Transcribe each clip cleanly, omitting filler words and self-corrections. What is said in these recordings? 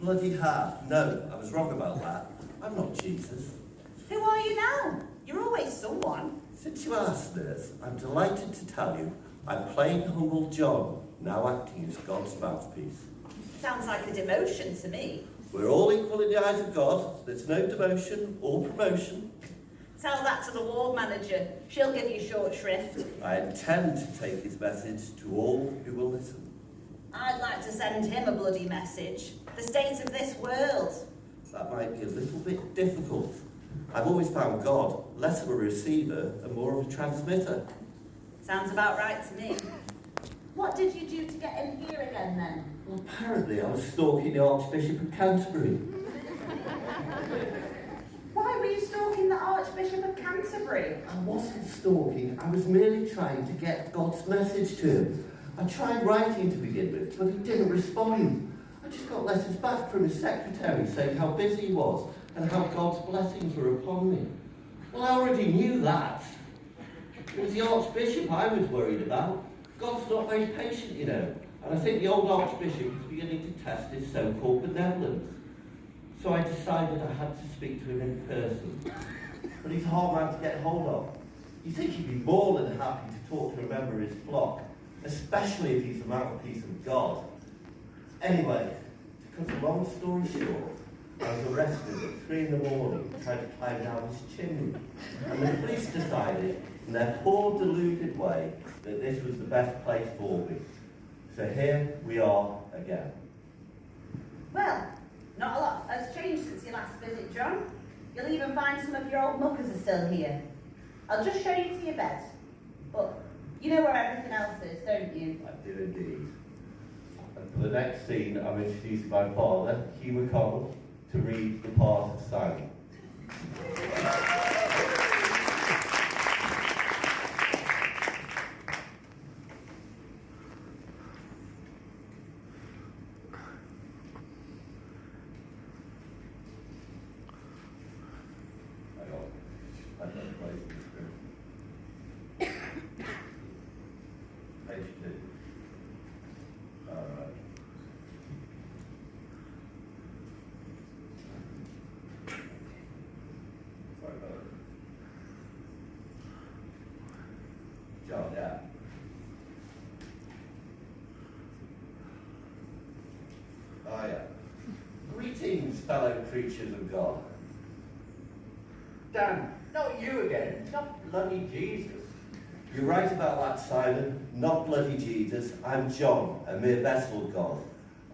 Bloody hell. No, I was wrong about that. I'm not Jesus. Who are you now? You're always someone. Since you asked this, I'm delighted to tell you I'm plain humble John, now acting as God's mouthpiece. Sounds like a demotion to me. We're all equal in the eyes of God. There's no demotion or promotion. Tell that to the ward manager. She'll give you short shrift. I intend to take his message to all who will listen. I'd like to send him a bloody message. The state of this world. That might be a little bit difficult. I've always found God less of a receiver and more of a transmitter. Sounds about right to me. What did you do to get in here again then? Well, apparently I was stalking the Archbishop of Canterbury. Why were you stalking the Archbishop of Canterbury? I wasn't stalking, I was merely trying to get God's message to him. I tried writing to begin with, but he didn't respond. I just got letters back from his secretary saying how busy he was and how God's blessings were upon me. Well, I already knew that. It was the Archbishop I was worried about. God's not very patient, you know, and I think the old Archbishop was beginning to test his so-called benevolence. So I decided I had to speak to him in person. But he's a hard man to get hold of. You think he'd be more than happy to talk to a member of his flock, especially if he's the mouthpiece of God. Anyway, to cut a long story short, I was arrested at 3 in the morning trying to climb down his chimney. And the police decided, in their poor deluded way, that this was the best place for me. So here we are again. Well, not a lot has changed since your last visit, John. You'll even find some of your old muckers are still here. I'll just show you to your bed. But you know where everything else is, don't you? I do indeed. And for the next scene, I'm introducing my father, Hugh McConnell, to read the part of Simon. I don't play the script. Page 2. Alright. Sorry about it. John, yeah. Oh, yeah. Greetings, fellow creatures of God. Dan, not you again, not bloody Jesus. You're right about that, Simon. Not bloody Jesus. I'm John, a mere vessel of God.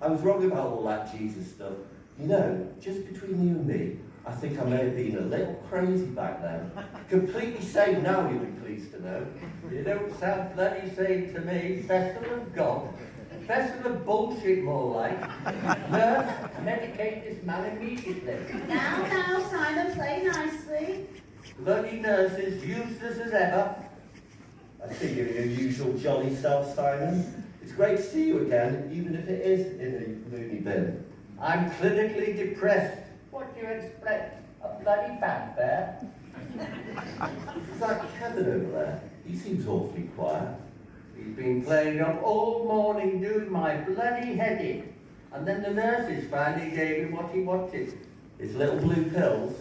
I was wrong about all that Jesus stuff. You know, just between you and me, I think I may have been a little crazy back then. Completely sane now, you'll be pleased to know. You don't sound bloody sane to me. Vessel of God. Vessel of bullshit, more like. Nurse, medicate this man immediately. Now, Simon, play nicely. Bloody nurses, useless as ever. I see you're your usual jolly self, Simon. It's great to see you again, even if it is in a loony bin. I'm clinically depressed. What do you expect? A bloody fanfare? Is that Kevin over there? He seems awfully quiet. He's been playing up all morning doing my bloody headache. And then the nurses finally gave him what he wanted. His little blue pills.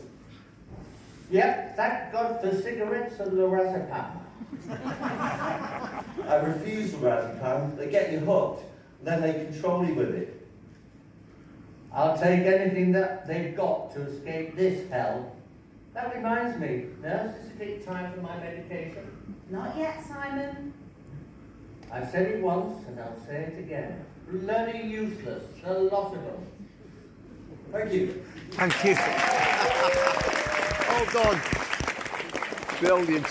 Yep, thank God for cigarettes and lorazepam. I refuse the lorazepam. They get you hooked, and then they control you with it. I'll take anything that they've got to escape this hell. That reminds me, nurse, is it time for my medication? Not yet, Simon. I've said it once and I'll say it again. Bloody useless, a lot of them. Thank you. Thank you. Oh God. Brilliant.